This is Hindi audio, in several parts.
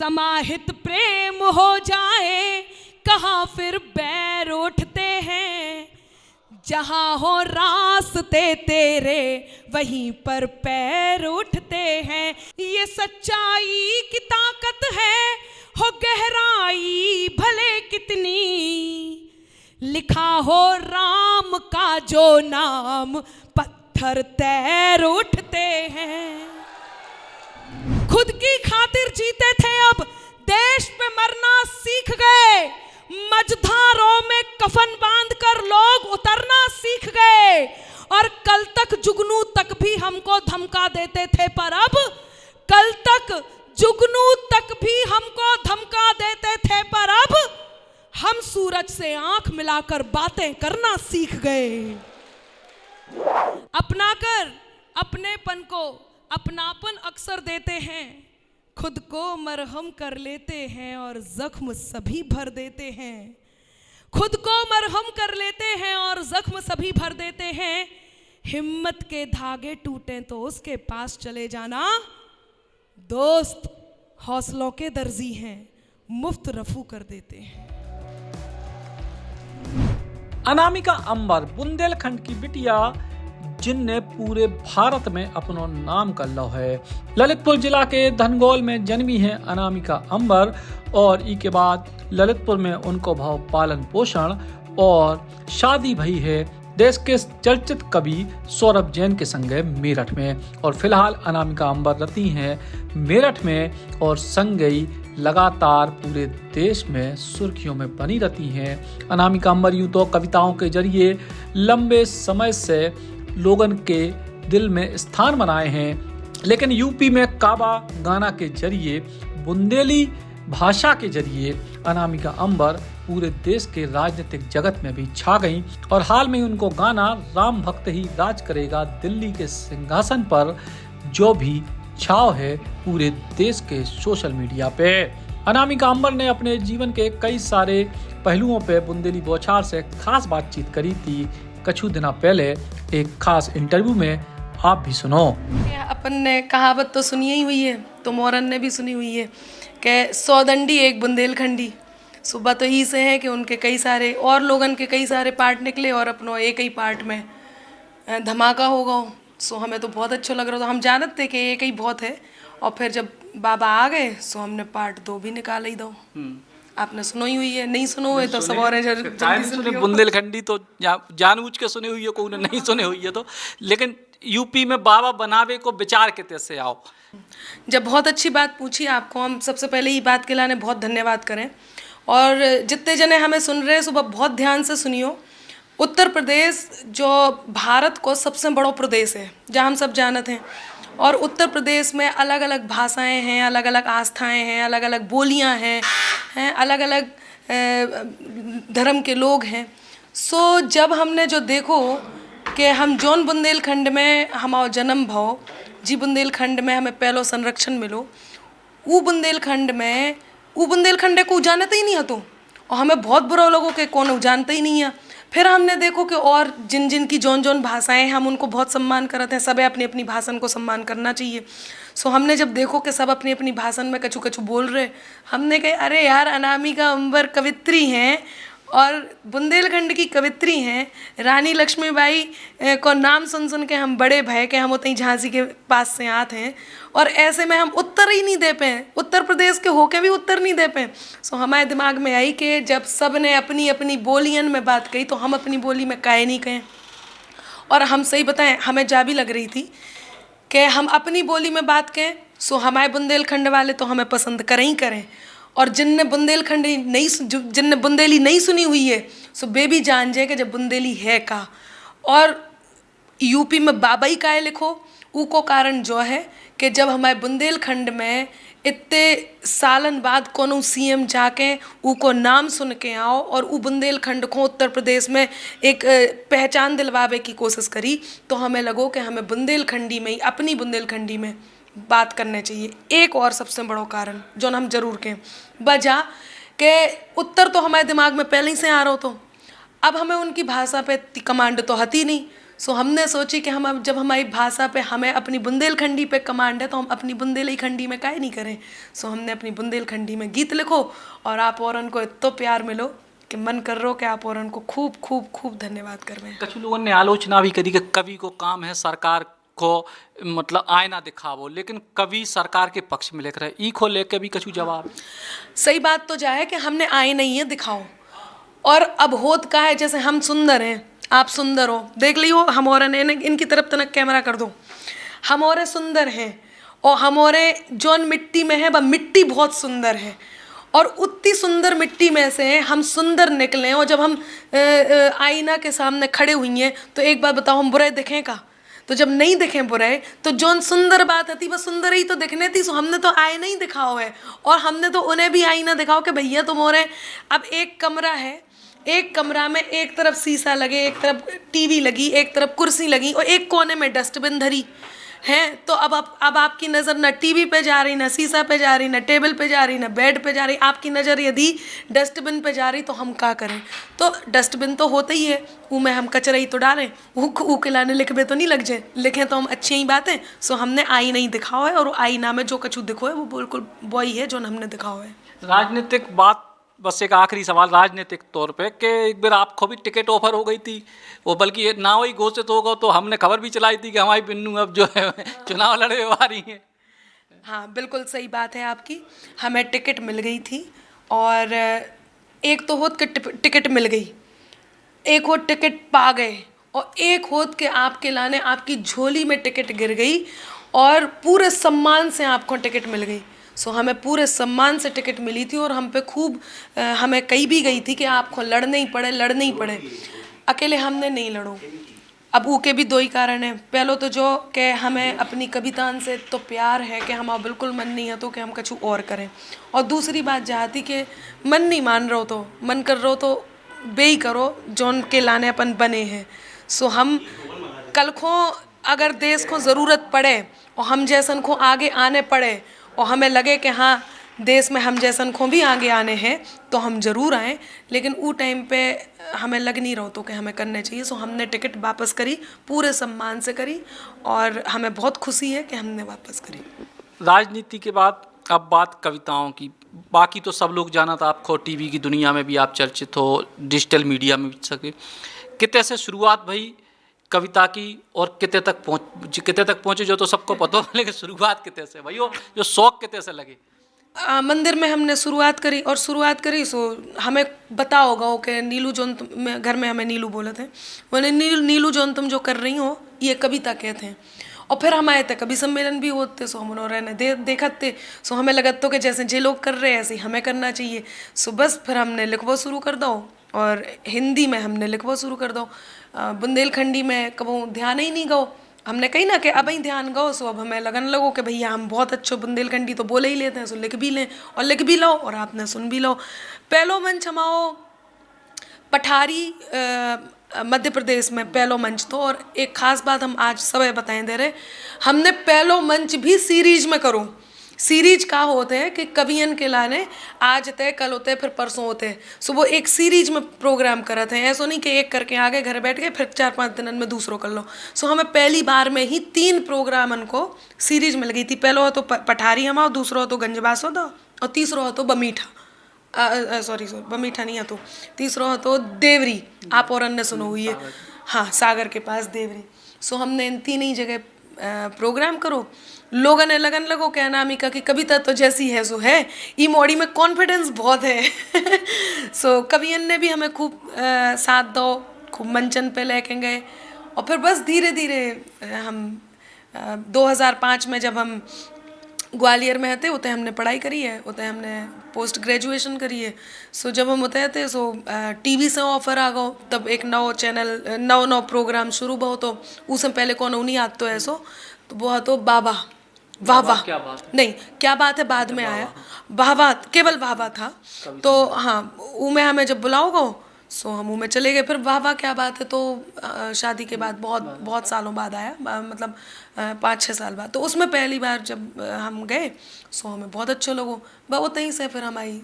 समाहित प्रेम हो जाए कहाँ फिर बैर उठते हैं। जहाँ हो रास्ते तेरे वहीं पर पैर उठते हैं। ये सच्चाई की ताकत है, हो गहराई भले कितनी, लिखा हो राम का जो नाम पत्थर तैर उठते हैं। खुद की खातिर जीते थे अब देश पे मरना सीख गए। मझधारों में कफन बांधकर लोग उतरना सीख गए। और कल तक जुगनू तक भी हमको धमका देते थे, पर अब कल तक जुगनू तक भी हमको धमका देते थे, पर अब हम सूरज से आंख मिलाकर बातें करना सीख गए। अपनाकर अपनेपन को अपनापन अक्सर देते हैं, खुद को मरहम कर लेते हैं और जख्म सभी भर देते हैं। खुद को मरहम कर लेते हैं और जख्म सभी भर देते हैं। हिम्मत के धागे टूटे तो उसके पास चले जाना। दोस्त हौसलों के दर्जी हैं, मुफ्त रफू कर देते हैं। अनामिका अंबर बुंदेलखंड की बिटिया जिनने पूरे भारत में अपनो नाम कर लो है। ललितपुर जिला के धनगोल में जन्मी है अनामिका अंबर और ई के बाद ललितपुर में उनको भाव पालन पोषण और शादी भई है देश के चर्चित कवि सौरभ जैन के संगे मेरठ में। और फिलहाल अनामिका अंबर रहती हैं मेरठ में और संगई लगातार पूरे देश में सुर्खियों में बनी रहती हैं। अनामिका अंबर यूं तो कविताओं के जरिए लंबे समय से लोगन के दिल में स्थान बनाए हैं, लेकिन यूपी में काबा गाना के जरिए बुंदेली भाषा के जरिए अनामिका अंबर पूरे देश के राजनीतिक जगत में भी छा गईं। और हाल में उनको गाना राम भक्त ही राज करेगा दिल्ली के सिंहासन पर जो भी छाव है पूरे देश के सोशल मीडिया पे। अनामिका अंबर ने अपने जीवन के कई सारे पहलुओं पे बुंदेली बौछार से खास बातचीत करी थी कुछ दिनों पहले एक खास इंटरव्यू में, आप भी सुनो। अपन ने कहावत तो सुनी ही हुई है, तो मोरन ने भी सुनी हुई है कि 100 दंडी एक बुंदेलखंडी। सुबह तो ही से है कि उनके कई सारे और लोगन के कई सारे पार्ट निकले और अपनो एक ही पार्ट में धमाका होगा। सो हमें तो बहुत अच्छा लग रहा था। हम जानते थे कि एक ही बहुत है, और फिर जब बाबा आ गए सो हमने पार्ट 2 भी निकाल ही दो। आपने सुनो ही हुई है, नहीं सुनो है तो सब और बुंदेलखंडी तो जानबूझ के सुने हुई है, कोई नहीं सुने हुई है तो। लेकिन यूपी में बाबा बनावे को विचार के से आओ। जब बहुत अच्छी बात पूछी आपको, हम सबसे पहले ये बात के लाने बहुत धन्यवाद करें। और जितने जने हमें सुन रहे हैं सुबह बहुत ध्यान से सुनियो। उत्तर प्रदेश जो भारत को सबसे बड़ा प्रदेश है, जहाँ हम सब जानते हैं, और उत्तर प्रदेश में अलग अलग भाषाएं हैं, अलग अलग आस्थाएं हैं, अलग अलग बोलियां हैं, अलग अलग धर्म के लोग हैं। सो जब हमने जो देखो कि हम जौन बुंदेलखंड में हमारा जन्म भाव जी, बुंदेलखंड में हमें पहलो संरक्षण मिलो, वो बुंदेलखंड को जानते ही नहीं है तो, और हमें बहुत बुरा लोगों के कौन जानते ही नहीं है। फिर हमने देखो कि और जिन की जौन भाषाएं हम उनको बहुत सम्मान करते हैं। सब अपनी अपनी भाषा को सम्मान करना चाहिए। सो हमने जब देखो कि सब अपनी अपनी भाषा में कछु कछु बोल रहे, हमने कहा अरे यार अनामिका अंबर कवित्री हैं और बुंदेलखंड की कवित्री हैं। रानी लक्ष्मीबाई को नाम सुन के हम बड़े भय के हम उतनी झांसी के पास से आते हैं, और ऐसे में हम उत्तर ही नहीं दे पाए, उत्तर प्रदेश के होके भी उत्तर नहीं दे पाए। सो हमारे दिमाग में आई कि जब सब ने अपनी अपनी बोलियन में बात कही तो हम अपनी बोली में काहे नहीं कहें। और हम सही बताएं, हमें जा भी लग रही थी कि हम अपनी बोली में बात कहें। सो हमारे बुंदेलखंड वाले तो हमें पसंद करें ही करें, और जिनने बुंदेली नहीं सुनी हुई है सो वे भी जान जाए कि जब बुंदेली है का। और यूपी में बाबा ही काहे लिखो, ऊको कारण जो है कि जब हमारे बुंदेलखंड में इतने सालन बाद कोनो सीएम जाके ऊको नाम सुन के आओ और ऊ बुंदेलखंड को उत्तर प्रदेश में एक पहचान दिलवावे की कोशिश करी, तो हमें लगो कि हमें बुंदेलखंडी में ही, अपनी बुंदेलखंडी में बात करने चाहिए। एक और सबसे बड़ा कारण जो हम जरूर कहें बजा कि उत्तर तो हमारे दिमाग में पहले ही से आ रहा हो, तो अब हमें उनकी भाषा पे कमांड तो हती नहीं। सो हमने सोची कि हम अब जब हमारी भाषा पे हमें अपनी बुंदेलखंडी पे कमांड है तो हम अपनी बुंदेलखंडी में काहे नहीं करें। सो हमने अपनी बुंदेलखंडी में गीत लिखो और आप और उनको इतना प्यार मिलो कि मन कर रो कि आप और उनको खूब खूब खूब धन्यवाद करवें। कुछ लोगों ने आलोचना भी करी कि कवि को काम है सरकार को मतलब आईना दिखावो, लेकिन कवि सरकार के पक्ष में लेकर ई को लेकर भी कछु जवाब। सही बात तो जा है कि हमने आए नहीं है दिखाओ, और अब होत का है जैसे हम सुंदर हैं, आप सुंदर हो, देख लियो हम और इनकी तरफ तनक कैमरा कर दो, हम और सुंदर हैं और हम और जौन मिट्टी में है वह मिट्टी बहुत सुंदर है और उतनी सुंदर मिट्टी में से हम सुंदर निकले। और जब हम आईना के सामने खड़े हुई हैं तो एक बात बताओ, हम बुरे दिखें का? तो जब नहीं दिखें बुरे तो जौन सुंदर बात थी बस सुंदर ही तो दिखने थी। सो हमने तो आईना ही दिखाओ है और हमने तो उन्हें भी आईना दिखाओ कि भैया तुम और अब एक कमरा है, एक कमरा में एक तरफ शीशा लगे, एक तरफ टीवी लगी, एक तरफ कुर्सी लगी और एक कोने में डस्टबिन धरी है। तो अब आपकी नज़र न टीवी पे जा रही, न शीशा पे जा रही, न टेबल पे जा रही, न बेड पे जा रही, आपकी नज़र यदि डस्टबिन पे जा रही तो हम क्या करें? तो डस्टबिन तो होता ही है, ऊ में हम कचरा ही तो डालें, ऊ के लाने लिखबे तो नहीं लग जाए, लिखें तो हम अच्छी ही बातें। सो हमने आई नहीं दिखाओ है और आईना में जो कछु दिखो है वो बिल्कुल वही है जो हमने दिखाओ है। राजनीतिक बात, बस एक आखिरी सवाल राजनीतिक तौर पे कि एक बार आपको भी टिकट ऑफर हो गई थी, वो बल्कि ना ही घोषित होगा तो हमने खबर भी चलाई थी कि हमारी बिन्नू अब जो है चुनाव लड़ने वाली हैं। हाँ बिल्कुल सही बात है आपकी, हमें टिकट मिल गई थी और एक तो होत के टिकट मिल गई, एक होत टिकट पा गए और एक होत के आपके लाने आपकी झोली में टिकट गिर गई और पूरे सम्मान से आपको टिकट मिल गई। सो हमें पूरे सम्मान से टिकट मिली थी और हम पे खूब हमें कही भी गई थी कि आपको लड़ने ही पड़े। अकेले हमने नहीं लड़ो। अब ऊके भी दो ही कारण है, पहलो तो जो कि हमें अपनी कवितान से तो प्यार है कि हम बिल्कुल मन नहीं है तो कि हम कछु और करें, और दूसरी बात चाहती कि मन नहीं मान रहो तो मन कर रहो तो बेई करो जौन के लाने अपन बने हैं। सो हम कल को अगर देश को ज़रूरत पड़े और हम जैसन को आगे आने पड़े और हमें लगे कि हाँ देश में हम जैसन को भी आगे आने हैं तो हम ज़रूर आएँ, लेकिन वो टाइम पे हमें लग नहीं रहा तो कि हमें करने चाहिए। सो हमने टिकट वापस करी, पूरे सम्मान से करी और हमें बहुत खुशी है कि हमने वापस करी। राजनीति के बाद अब बात कविताओं की, बाकी तो सब लोग जाना था आपको, टीवी की दुनिया में भी आप चर्चित हो, डिजिटल मीडिया में भी सके, कितने से शुरुआत भई कविता की और कितने तक पहुँचे जो तो सबको पता हो, लेकिन शुरुआत कितने से भाई, जो शौक कितने से लगे? मंदिर में हमने शुरुआत करी सो हमें बता होगा कि नीलू जोन घर में हमें नीलू बोले थे, बोले नीलू जोन तुम जो कर रही हो ये कविता कहते हैं। और फिर हम आए थे, कवि सम्मेलन भी होते सो हम उन्होंने देखा थे, सो हमें लगा तो कि जैसे जे लोग कर रहे हैं ऐसे ही हमें करना चाहिए। सो बस फिर हमने लिखवा शुरू कर दो और हिंदी में हमने लिखवा शुरू कर दो, बुंदेलखंडी में कबो ध्यान ही नहीं गो, हमने कही ना कि अब ही ध्यान गो। सो अब हमें लगन लगो कि भैया हम बहुत अच्छे बुंदेलखंडी तो बोले ही लेते हैं, सो लिख भी लें और लिख भी लो और आपने सुन भी लो। पहलो मंच हमाओ पठारी मध्य प्रदेश में पहलो मंच तो, और एक ख़ास बात हम आज सब बताएं दे रहे, हमने पहलो मंच भी सीरीज में करो। सीरीज का होते हैं कि कवियन के लाने आज तय कल होते हैं फिर परसों होते हैं, सो वो एक सीरीज में प्रोग्राम करते हैं, ऐसा नहीं कि एक करके आ गए घर बैठ गए फिर 4-5 दिन में दूसरों कर लो। सो हमें पहली बार में ही 3 प्रोग्राम को सीरीज मिल गई थी। पहलो हो तो पठारी हमाओ, दूसरो हो तो गंजबास हो और तीसरो हो तो बमीठा, सॉरी बमीठा नहीं है तो तीसरो हो तो देवरी, आप और अन्य सुनो हुई है, हाँ सागर के पास देवरी। सो हमने इन 3 ही जगह प्रोग्राम करो, लोगों ने लगन लगो कि अनामिका की कविता तो जैसी है सो है, ई मोड़ी में कॉन्फिडेंस बहुत है। सो कवियन ने भी हमें खूब साथ दो, खूब मंचन पे लेके गए और फिर बस धीरे धीरे हम 2005 में जब हम ग्वालियर में थे उतने हमने पढ़ाई करी है, उतने हमने पोस्ट ग्रेजुएशन करी है। सो जब हम उतने थे सो टीवी से ऑफर आ गो, तब एक नौ चैनल नौ प्रोग्राम शुरू बहु, तो उससे पहले कौन नहीं आते तो ऐसो तो वो तो बाबा वाह वाह नहीं क्या बात है बाद में आया, वाह वाह केवल वाह वाह था तो हाँ ऊ में हमें जब बुलाओगे सो हम में चले गए। फिर वाह वाह क्या बात है तो शादी के बाद बहुत सालों बाद आया, मतलब 5-6 साल बाद, तो उसमें पहली बार जब हम गए सो हमें बहुत अच्छे लोगों बहुत ही से फिर हमारी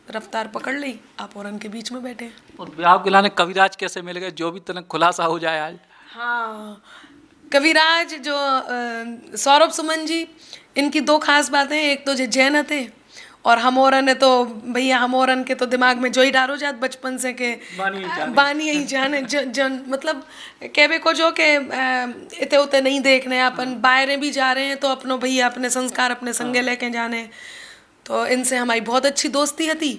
रफ्तार पकड़ ली, आप और उनके बीच में बैठे। और ब्याह के लाने कविराज कैसे मिल गए, जो भी तनक खुलासा हो जाए आज? हाँ, कविराज जो सौरभ सुमन जी, इनकी दो खास बातें हैं। एक तो जो जैन थे और हमोरन है, तो भैया हमोरन के तो दिमाग में जो ही डालो जात बचपन से के बानी ही जाने जन मतलब कहबे को जो के इते उते नहीं देखने, अपन बाहर भी जा रहे हैं तो अपनो भैया अपने संस्कार अपने संगे लेके जाने। तो इनसे हमारी बहुत अच्छी दोस्ती थी।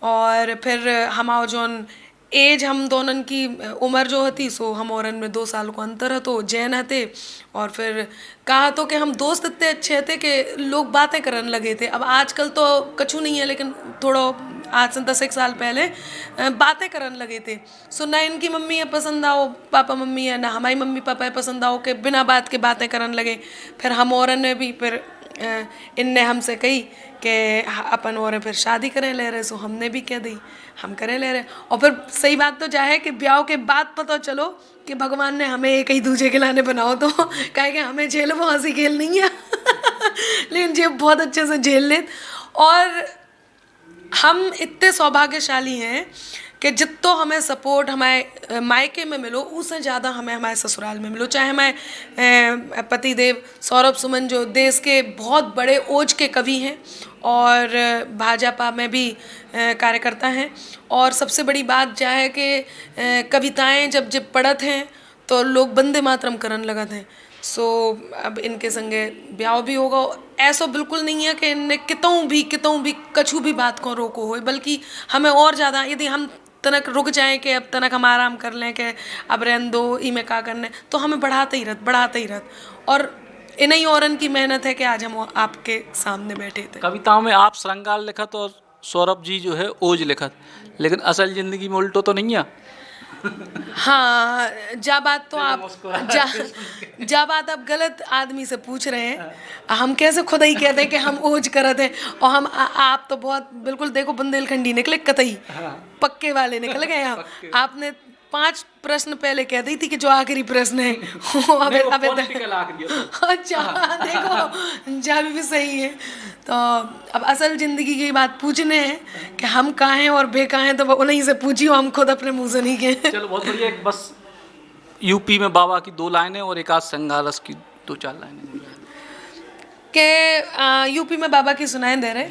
और फिर हमारा जोन एज हम दोनों की उम्र जो थी सो हम और में 2 साल को अंतर है, तो जैन थे। और फिर कहा तो कि हम दोस्त इतने अच्छे थे कि लोग बातें करने लगे थे। अब आजकल तो कछु नहीं है, लेकिन थोड़ा आज से 10 साल पहले बातें करने लगे थे। सो ना इनकी मम्मी है पसंद आओ पापा मम्मी है, ना हमारी मम्मी पापा है पसंद आओ के बिना बात के बातें करने लगे। फिर हम और ने भी फिर इनने हमसे कही कि अपन और फिर शादी करें ले रहे, सो हमने भी कह दी हम करें ले रहे। और फिर सही बात तो जाए कि ब्याह के बाद पता चलो कि भगवान ने हमें एक ही दूजे के लाने बनाओ, तो कहे कि हमें झेल वो हंसी खेल नहीं है लेकिन जे बहुत अच्छे से झेल ले। और हम इतने सौभाग्यशाली हैं कि जितो हमें सपोर्ट हमारे मायके में मिलो उससे ज़्यादा हमें हमारे ससुराल में मिलो। चाहे हमारे पतिदेव सौरभ सुमन जो देश के बहुत बड़े ओज के कवि हैं और भाजपा में भी कार्यकर्ता हैं। और सबसे बड़ी बात क्या है कि कविताएं जब पढ़त हैं तो लोग वंदे मातरम करन लगत हैं। सो अब इनके संगे ब्याह भी होगा। ऐसा बिल्कुल नहीं है कि इनने कितों भी कछु भी बात को रोको हो, बल्कि हमें और ज़्यादा यदि हम तनक रुक जाएं कि अब तनक हम आराम कर लें कि अब रहन दो ई में का करने, तो हमें बढ़ाते ही रहत। और इन्हीं औरन की मेहनत है कि आज हम आपके सामने बैठे थे। कविताओं में आप श्रृंगार लिखत और सौरभ जी जो है ओज लिखत, लेकिन असल जिंदगी में उल्टो तो नहीं है। हाँ, जा बात तो आप जा बात आप गलत आदमी से पूछ रहे हैं। हम कैसे खुद ही कहते हैं कि हम ओज करते हैं, और हम आप तो बहुत बिल्कुल देखो बुंदेलखंडी निकले कतई पक्के वाले निकल गए। आपने 5 प्रश्न पहले कह दी थी कि जो आखिरी प्रश्न है अबे अच्छा देखो जा भी सही है। तो अब असल जिंदगी की बात पूछने हैं कि हम कहाँ हैं और बे कहाँ हैं, तो उन्हीं से पूछियो, हम खुद अपने मुंह से नहीं कहें। चलो बहुत बढ़िया। एक बस यूपी में बाबा की 2 लाइनें और एक आध संगारस की 2-4 लाइनें के यूपी में बाबा की सुनाई दे रहे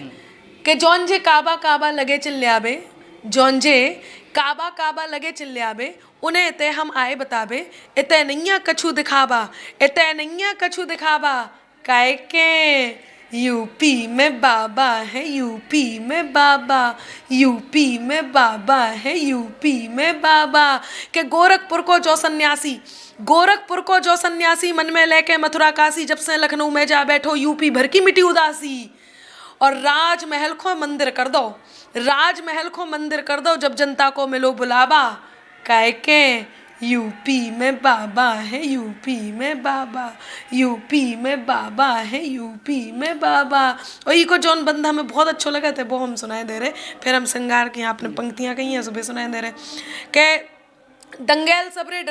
कि जौन जे काबा काबा लगे चिल्ले आबे, जौन जे काबा काबा लगे चिल्ले आबे, उन्हें इते हम आए बताबे, इते नैया कछु दिखाबा, इते नैया कछु दिखाबा, काहे के यूपी में बाबा है, यूपी में बाबा, यूपी में बाबा है, यूपी में बाबा। के गोरखपुर को जो सन्यासी मन में लेके मथुरा काशी, जब से लखनऊ में जा बैठो यूपी भर की मिटी उदासी। और राजमहल को मंदिर कर दो, जब जनता को मिलो बुलावा, काहे के यूपी में बाबा है, यूपी में बाबा, यूपी में बाबा है, यूपी में बाबा। और ये को जौन बंदा हमें बहुत अच्छा लगा था वो हम सुनाए दे रहे। फिर हम श्रृंगार की आपने पंक्तियाँ कही हैं सुबह सुनाए दे रहे कि दंगेल सबरे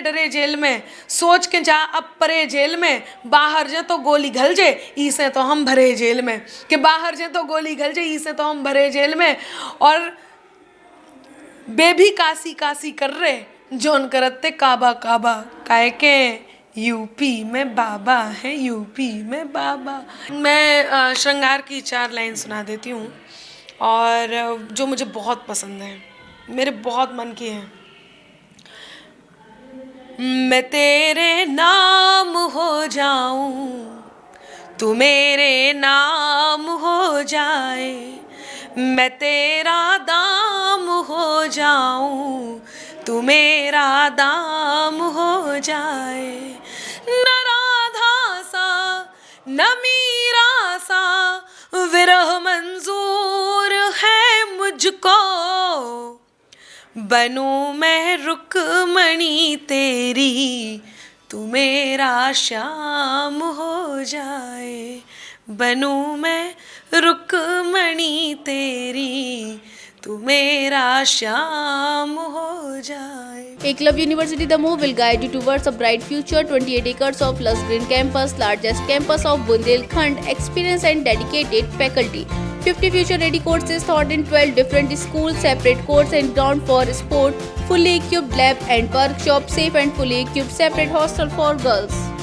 डरे जेल में, सोच के जा अब परे जेल में, बाहर जे तो गोली घल जे इसे तो हम भरे जेल में, कि बाहर जे तो गोली घल जे इसे तो हम भरे जेल में। और बेबी काशी काशी कर रहे जोन करते काबा काबा, काहे के यूपी में बाबा है, यूपी में बाबा। मैं श्रृंगार की 4 लाइन सुना देती हूँ और जो मुझे बहुत पसंद है, मेरे बहुत मन की है। मैं तेरे नाम हो जाऊं, तू मेरे नाम हो जाए, मैं तेरा दाम हो जाऊं, तू मेरा दाम हो जाए। न राधा सा न मीरा सा विरह मंजूर है मुझको, बनूं मैं रुक्मणी तेरी, तू मेरा श्याम हो जाए, बनूं मैं रुक्मणी तेरी, तू मेरा श्याम हो जाए। Eklavya University Damoh will guide you towards a bright future. 28 acres of lush green campus, largest campus of Bundelkhand, experienced and dedicated faculty. 50 future ready courses taught in 12 different schools, separate courts and ground for sport, fully equipped lab and workshop, safe and fully equipped separate hostel for girls.